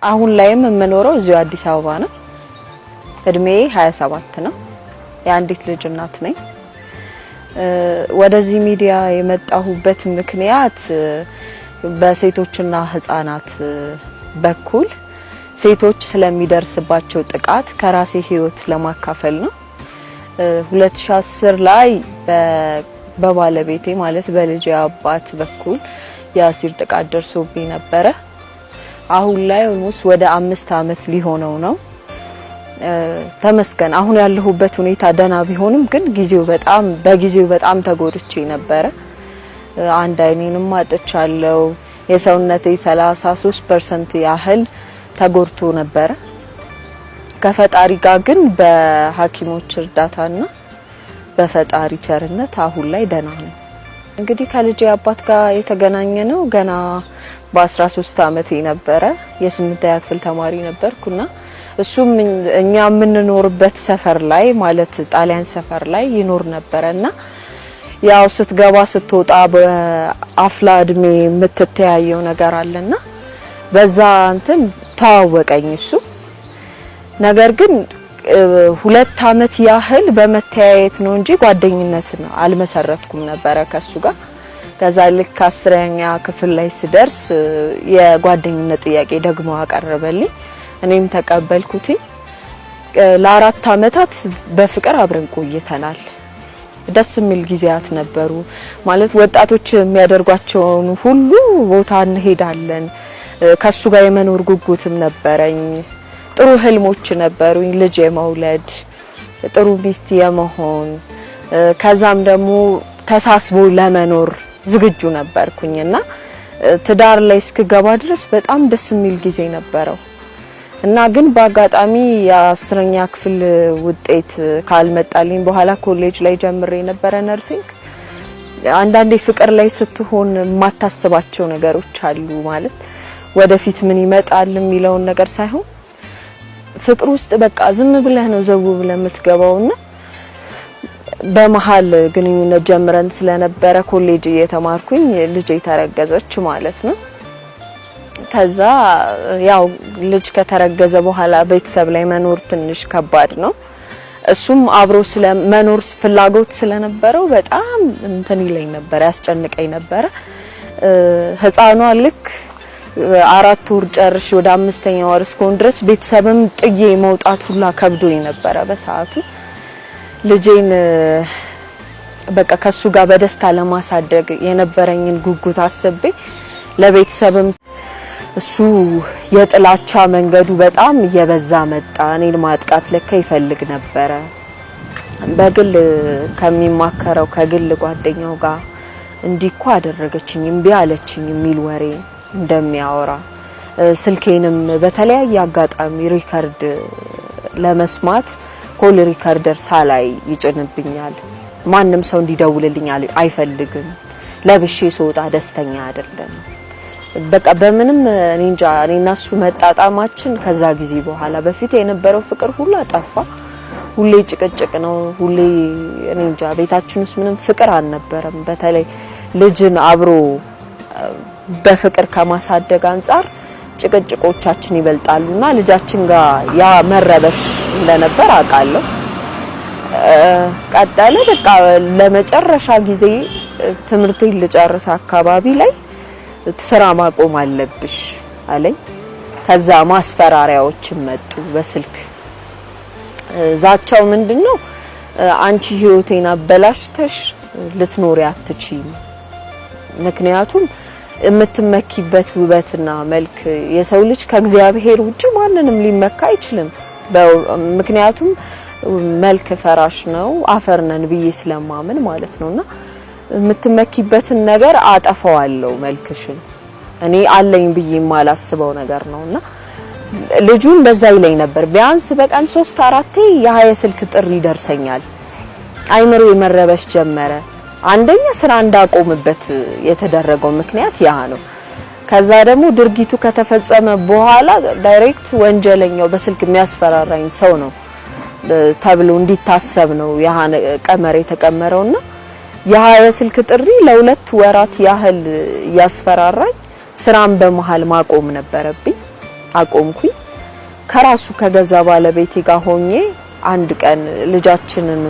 አሁን ላይም የምኖረው እዚሁ አዲስ አበባ ነው። እድሜ 27 ነው። የአንዲት ልጅ እናት ነኝ። ወደዚህ ሚዲያ የመጣሁበት ምክንያት በሴቶችና ህፃናት በኩል ሴቶች ስለሚደርስባቸው ጥቃት ከራሴ ህይወት ለማካፈል ነው። 2010 ላይ በባለቤቴ ማለት በልጅ አባት በኩል የአሲር ጥቃት ደርሶብኝ ነበረ። አሁን ላይ ኦልሞስት ወደ 5 አመት ሊሆነው ነው። ተመስገን አሁን ያለሁበት ሁኔታ ደና ቢሆንም ግን በጊዜው በጣም ተጎድቼ ነበረ። አንድ አይኔንም አጥቻለሁ። የሰውነቴ 33% ያህል ተጎድቶ ነበረ። ከፈጣሪ ጋር ግን በሐኪሞች እርዳታና በፈጣሪ ቸርነት አሁን ላይ ደና ነኝ። እንግዲህ ከልጅ አባት ጋር የተገናኘ ነው ገና በ13 አመቴ ነበረ። የ8ኛ ክፍል ተማሪ ነበርኩና እሱም እኛ የምንኖርበት ሰፈር ላይ ማለት ጣሊያን ሰፈር ላይ ይኖር ነበርና ያው ስትገባ ስትወጣ በአፍላ እድሜ የምትተያየው ነገር አለና በዛ እንትን ተዋወቀኝ እሱ። ነገር ግን 2 አመት ያህል በመተያየት ነው እንጂ ጓደኝነት አልመሰረትኩም ነበረ ከሱ ጋር። ከዛ ልክ 10ኛ ክፍል ላይ ስደርስ የጓደኝነት ጥያቄ ደግሞ አቀረበልኝ። እኔም ተቀበልኩት። ለ4 አመታት በፍቅር አብረን ቆይተናል። ደስ የሚል ጊዜያት ነበሩ። ማለት ወጣቶች የሚያደርጓቸውን ሁሉ ቦታ እንሄዳለን። ከሱ ጋር የመኖር ጉጉትም ነበረኝ። ጥሩ ህልሞች ነበሩኝ። ልጅ የመውለድ፣ ጥሩ ሚስት የመሆን፣ ከዛም ደግሞ ተሳስቦ ለመኖር ዝግጁ ነበርኩኝና ትዳር ላይ እስክገባ ድረስ በጣም ደስ የሚል ጊዜ ነበረው። እና ግን በአጋጣሚ የ10ኛ ክፍል ውጤት ካልመጣልኝ በኋላ ኮሌጅ ላይ ጀምሬ ነበረ ነርሲንግ። አንዳንዴ ፍቅር ላይ ስትሆን የማታስባቸው ነገሮች አሉ። ማለት ወደፊት ምን ይመጣል የሚለውን ነገር ሳይሆን ፍቅር ውስጥ በቃ ዝም ብለህ ነው ዘው ብለህ የምትገባውና በመሃል ግንኙነት ጀምረን ስለነበረ ኮሌጅ እየተማርኩኝ ልጅ ተረገዘች ማለት ነው። ከዛ ያው ልጅ ከተረገዘ በኋላ ቤተሰብ ላይ መኖር ትንሽ ከባድ ነው። እሱም አብሮ ስለመኖር ፍላጎት ስለነበረው በጣም እንትን ይለኝ ነበር፣ ያስጨንቀኝ ነበር። ህፃኗ ልክ 4 ወር ጨርሽ ወደ 5ኛ ወር እስኮን ድረስ ቤተሰብም ጥዬ መውጣት ሁላ ከብዶኝ ነበር በሰዓቱ። ልጄን በቃ ከሱ ጋር በደስታ ለማሳደግ የነበረኝን ጉጉት አስቤ ለቤተሰብም እሱ የጥላቻ መንገዱ በጣም እየበዛ መጣ። እኔን ማጥቃት ለካ ይፈልግ ነበር። በግል ከሚማከረው ከግል ጓደኛው ጋር እንዲኮ አደረገችኝ እምቢ አለችኝ የሚል ወሬ እንደሚያወራ ስልኬንም በተለያየ አጋጣሚ ሪከርድ ለመስማት ኮል ሪከርደር ሳላይ ይጭንብኛል። ማንም ሰው እንዲደውልልኝ አይፈልግም። ለብሼ ስወጣ ደስተኛ አይደለም። በቃ በምንም እንጃ እኔና እሱ መጣጣማችን ከዛ ጊዜ በኋላ በፊት የነበረው ፍቅር ሁሉ አጠፋ። ሁሌ ጭቅጭቅ ነው። ሁሌ እንጃ ቤታችን ውስጥ ምንም ፍቅር አልነበረም። በተለይ ልጅን አብሮ በፍቅር ከማሳደግ አንፃር ጭቅጭቆቻችን ይበልጣሉና ልጃችን ጋር ያ መረበሽ እንደነበር አውቃለሁ። ቀጠለ። በቃ ለመጨረሻ ጊዜ ትምህርቴን ልጨርስ አካባቢ ላይ ስራ ማቆም አለብሽ አለኝ። ከዛ ማስፈራሪያዎች መጡ በስልክ። ዛቻው ምንድነው? አንቺ ህይወቴን አበላሽተሽ ልትኖሪ አትችይም። ምክንያቱም የምትመኪበት ውበትና መልክ የሰው ልጅ ከእግዚአብሔር ውጪ ማንንም ሊመካ አይችልም። ምክንያቱም መልክ ፈራሽ ነው፣ አፈር ነን ብዬ ስለማምን ማለት ነውና የምትመኪበትን ነገር አጠፋዋለሁ መልክሽን። እኔ አለኝ ብዬ የማላስበው ነገር ነውና ልጁን በዛ ይለኝ ነበር። ቢያንስ በቀን 3-4 የስልክ ጥሪ ይደርሰኛል። አይምሮ የመረበሽ ጀመረ። አንደኛ ስራ እንዳቆምበት የተደረገው ምክንያት ያ ነው። ከዛ ደግሞ ድርጊቱ ከተፈጸመ በኋላ ዳይሬክት ወንጀለኛው በስልክ የሚያስፈራራኝ ሰው ነው ተብሎ እንዲታሰብ ነው ያ ቀመር የተቀመረውና የስልክ ጥሪ ለ2 ወራት ያህል ያስፈራራኝ። ስራም በመሃል ማቆም ነበረብኝ። አቆምኩኝ። ከራሱ ከገዛ ባለቤቴ ጋር ሆኜ አንድ ቀን ልጃችንን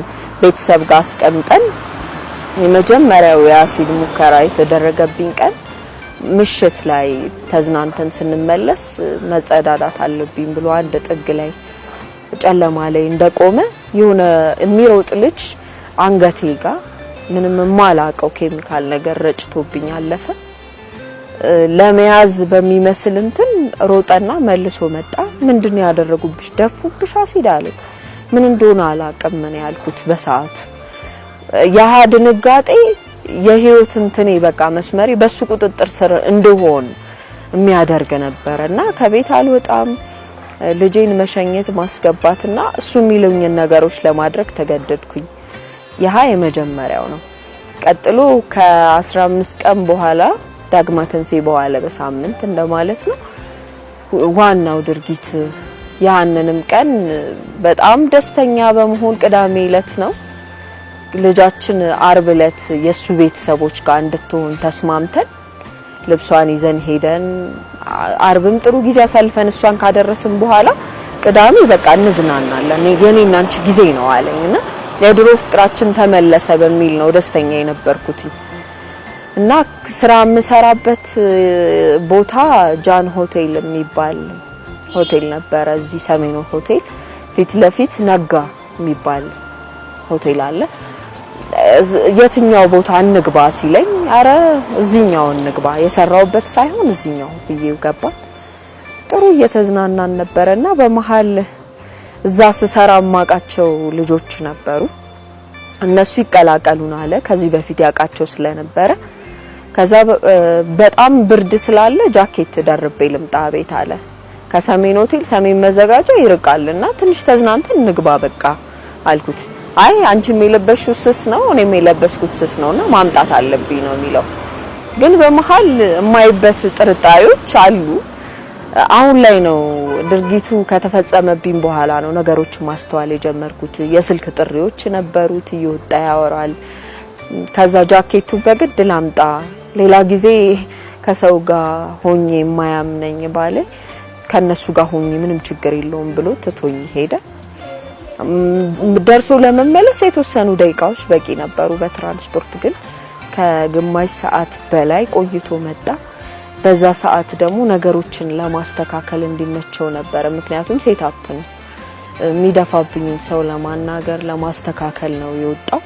ቤተሰብ ጋር አስቀምጠን የመጀመሪያው የአሲድ ሙከራ የተደረገብኝ ቀን ምሽት ላይ ተዝናንተን ስንመለስ መጸዳዳት አለብኝ ብሎ አንድ ጥግ ላይ ጨለማ ላይ እንደቆመ የሆነ የሚሮጥ ልጅ አንገቴ ጋር ምንም ማላቀው ኬሚካል ነገር ረጭቶብኝ አለፈ። ለመያዝ በሚመስል እንትን ሮጠና መልሶ መጣ። ምንድነው ያደረጉብሽ? ደፉብሽ አሲድ አለ። ምን እንደሆነ አላቀም ምን ያልኩት በሰዓቱ ያ ድንጋጤ የህይወት እንትኔ በቃ መስመሪ በሱ ቁጥጥር ስር እንደሆን የሚያደርግ ነበርና ከቤት አልወጣም። ልጄን መሸኘት ማስገባትና እሱ የሚሉኝን ነገሮች ለማድረግ ተገደድኩኝ። ያ የመጀመሪያው ነው። ቀጥሎ ከ15 ቀን በኋላ ዳግማ ትንሣኤ በኋላ በሳምንት እንደማለት ነው ዋናው ድርጊት። ያንንም ቀን በጣም ደስተኛ በመሆን ቅዳሜ ዕለት ነው ልጃችን አርብ ዕለት የሱ ቤተሰቦች ጋር እንድትሆን ተስማምተን ልብሷን ይዘን ሄደን አርብም ጥሩ ጊዜ አሳልፈን እሷን ካደረስን በኋላ ቅዳሜ በቃ እንዝናናለን የኔና አንቺ ጊዜ ነው አለኝና የድሮ ፍቅራችን ተመለሰ በሚል ነው ደስተኛ የነበርኩት። እና ስራ መሰራበት ቦታ ጃን ሆቴል የሚባል ሆቴል ነበር። እዚህ ሰሜኑ ሆቴል ፊት ለፊት ነጋ የሚባል ሆቴል አለ። የትኛው ቦታ እንግባ ሲለኝ አረ እዚህኛው እንግባ የሰራውበት ሳይሆን እዚህኛው ብዬው ገባ። ጥሩ እየተዝናናን ነበርና በመሃል እዛ ስሰራ ማቃቸው ልጆች ነበሩ። እነሱ ይቀላቀሉን አለ ከዚህ በፊት ያቃቸው ስለነበረ። ከዛ በጣም ብርድ ስላለ ጃኬት ደርቤ ልምጣ ቤት አለ። ከሰሜን ሆቴል ሰሜን መዘጋጃ ይርቃልና ትንሽ ተዝናንተን እንግባ በቃ አልኩት። አይ አንቺም የለበሽው ስስ ነው እኔም የለበስኩት ስስ ነውና ማምጣት አለብኝ ነው የሚለው። ግን በመሃል የማይበት ጥርጣሬዎች አሉ። አሁን ላይ ነው ድርጊቱ ከተፈጸመብኝ በኋላ ነው ነገሮች ማስተዋል የጀመርኩት። የስልክ ጥሪዎች ነበሩት እየወጣ ያወራል። ከዛ ጃኬቱ በግድ ላምጣ ሌላ ጊዜ ከሰው ጋር ሆኜ የማያምነኝ ባለ ከነሱ ጋር ሆኜ ምንም ችግር የለውም ብሎ ትቶኝ ሄደ። ደርሶ ለመመለስ የተወሰኑ ደቂቃዎች በቂ ነበሩ። በትራንስፖርት ግን ከግማሽ ሰዓት በላይ ቆይቶ መጣ። በዛ ሰዓት ደግሞ ነገሮችን ለማስተካከል እንዲመቸው ነበር። ምክንያቱም ሴታፕ ነው የሚደፋብኝ ሰው ለማናገር ለማስተካከል ነው የወጣው።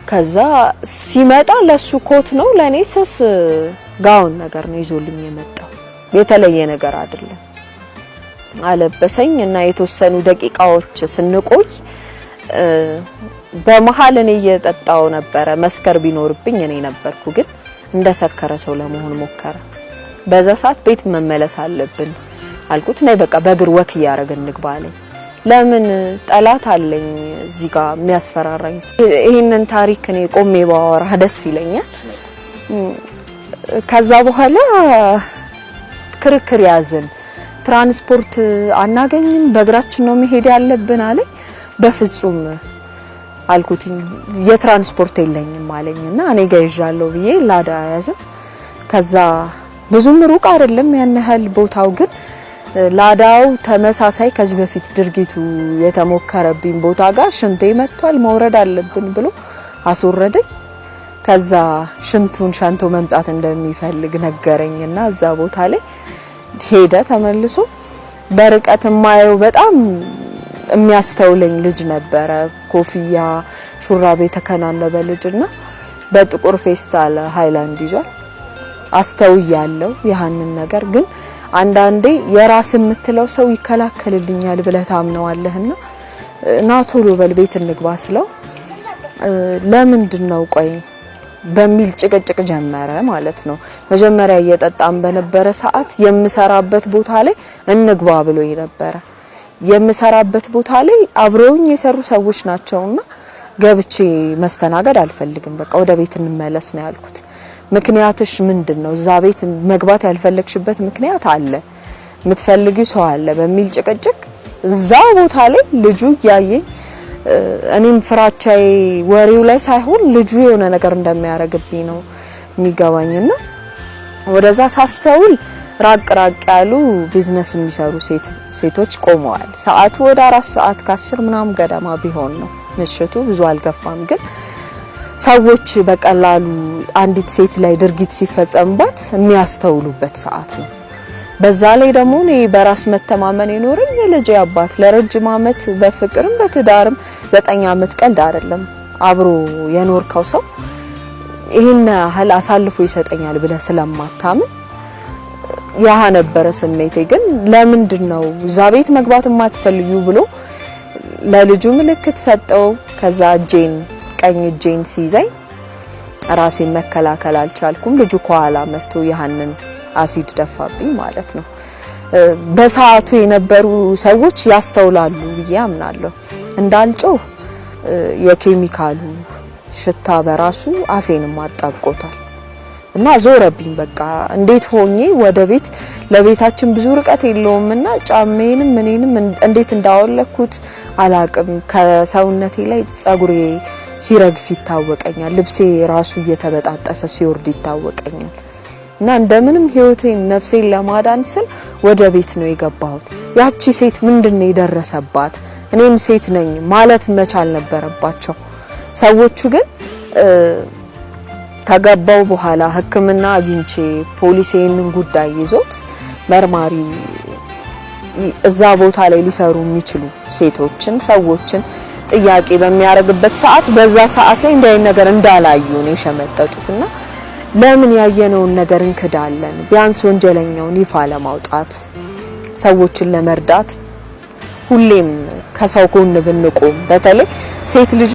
ከዛ ሲመጣ ለሱ ኮት ነው ለኔ ስስ ጋውን ነገር ነው ይዞልኝ የመጣው። የተለየ ነገር አይደለም። አለበሰኝ እና የተወሰኑ ደቂቃዎች ስንቆይ በመሃል እኔ እየጠጣው ነበር። መስከር ቢኖርብኝ እኔ ነበርኩ። ግን እንደሰከረ ሰው ለመሆን ሞከረ። በዛ ሰዓት ቤት መመለስ አለብን አልኩት። ነይ በቃ በእግር ወክ ያረጋግን እንግባ አለኝ። ለምን ጠላት አለኝ እዚህ ጋር የሚያስፈራራኝ። ይሄንን ታሪክ እኔ ቆሜ ባወራ ደስ ይለኛል። ከዛ በኋላ ክርክር ያዝን። ትራንስፖርት አናገኝም በእግራችን ነው መሄድ ያለብን አለኝ። በፍጹም አልኩት የትራንስፖርት የለኝም አለኝና እኔ ጋር ይዣለሁ ብዬ ላዳ ያዘ። ከዛ ብዙም ሩቅ አይደለም ያን ያህል ቦታው። ግን ላዳው ተመሳሳይ ከዚህ በፊት ድርጊቱ የተሞከረብኝ ቦታ ጋር ሽንቴ መጥቷል መውረድ አለብን ብሎ አስወረደኝ። ከዛ ሽንቱን ሻንቶ መምጣት እንደሚፈልግ ነገረኝና እዛ ቦታ ላይ ሄደ ተመልሶ። በርቀት ማየው በጣም የሚያስተውለኝ ልጅ ነበረ። ኮፍያ ሹራብ የተከናነበ ልጅና በጥቁር ፌስታል ሃይላንድ ይዟል። አስተውያለሁ ያንን ነገር። ግን አንዳንዴ የራስ የምትለው ሰው ይከላከልልኛል ብለህ ታምነዋለህና ና ቶሎ በል ቤት እንግባ ስለው ለምንድነው ቆይ በሚል ጭቅጭቅ ጀመረ ማለት ነው። መጀመሪያ እየጠጣም በነበረ ሰዓት የምሰራበት ቦታ ላይ እንግባ ብሎኝ ነበረ። የምሰራበት ቦታ ላይ አብረውኝ የሰሩ ሰዎች ናቸውና ገብቼ መስተናገድ አልፈልግም በቃ ወደ ቤት እንመለስ ነው ያልኩት። ምክንያትሽ ምንድነው? እዛ ቤት መግባት ያልፈለግሽበት ምክንያት አለ፣ የምትፈልጊው ሰው አለ በሚል ጭቅጭቅ እዛ ቦታ ላይ ልጁ ያየኝ እኔም ፍራቻዬ ወሬው ላይ ሳይሆን ልጁ የሆነ ነገር እንደሚያረግብኝ ነው የሚገባኝና ወደዛ ሳስተውል ራቅ ያሉ ቢዝነስ የሚሰሩ ሴቶች ቆመዋል። ሰዓቱ ወደ 4 ሰዓት ከ10 ምናምን ገደማ ቢሆን ነው ምሽቱ፣ ብዙ አልገፋም። ግን ሰዎች በቀላሉ አንዲት ሴት ላይ ድርጊት ሲፈጸምባት የሚያስተውሉበት ሰዓት ነው። በዛ ላይ ደግሞ እኔ በራስ መተማመን የኖረኝ የልጅ አባት ለረጅም አመት በፍቅርም በትዳርም 9 አመት ቀልድ አይደለም አብሮ የኖርከው ሰው ይሄን ያህል አሳልፎ ይሰጠኛል ብለ ስለማታምን ያ ነበረ ስሜቴ። ግን ለምንድነው እዛ ቤት መግባት የማትፈልጊው ብሎ ለልጁ ምልክት ሰጠው። ከዛ ቀኝ እጄን ሲይዘኝ ራሴን መከላከል አልቻልኩም። ልጁ ከኋላ መጥቶ ያንን አሲድ ደፋብኝ ማለት ነው። በሰዓቱ የነበሩ ሰዎች ያስተውላሉ ብዬ አምናለሁ። እንዳልጮህ የኬሚካሉ ሽታ በራሱ አፌንም አጣብቆታል እና ዞረብኝ። በቃ እንዴት ሆኜ ወደ ቤት ለቤታችን ብዙ ርቀት የለውምና ጫሜንም ምኔንም እንዴት እንዳወለኩት አላቅም። ከሰውነቴ ላይ ጸጉሬ ሲረግፍ ይታወቀኛል። ልብሴ ራሱ እየተበጣጠሰ ሲወርድ ይታወቀኛል። እና እንደምንም ህይወቴን ነፍሴን ለማዳን ስል ወደ ቤት ነው የገባሁት። ያቺ ሴት ምንድነው የደረሰባት? እኔም ሴት ነኝ ማለት መቻል ነበረባቸው ሰዎቹ። ግን ከገባው በኋላ ህክምና አግኝቼ ፖሊሴን ጉዳይ ይዞት መርማሪ እዛ ቦታ ላይ ሊሰሩ የሚችሉ ሴቶችን ሰዎችን ጥያቄ በሚያረግበት ሰዓት በዛ ሰዓት ላይ እንዲህ ነገር እንዳላዩ ነው የሸመጠጡትና ለምን ያየነውን ነገር እንክዳለን? ቢያንስ ወንጀለኛውን ይፋ ለማውጣት ሰዎችን ለመርዳት ሁሌም ከሰው ጎን ብንቆም፣ በተለይ ሴት ልጅ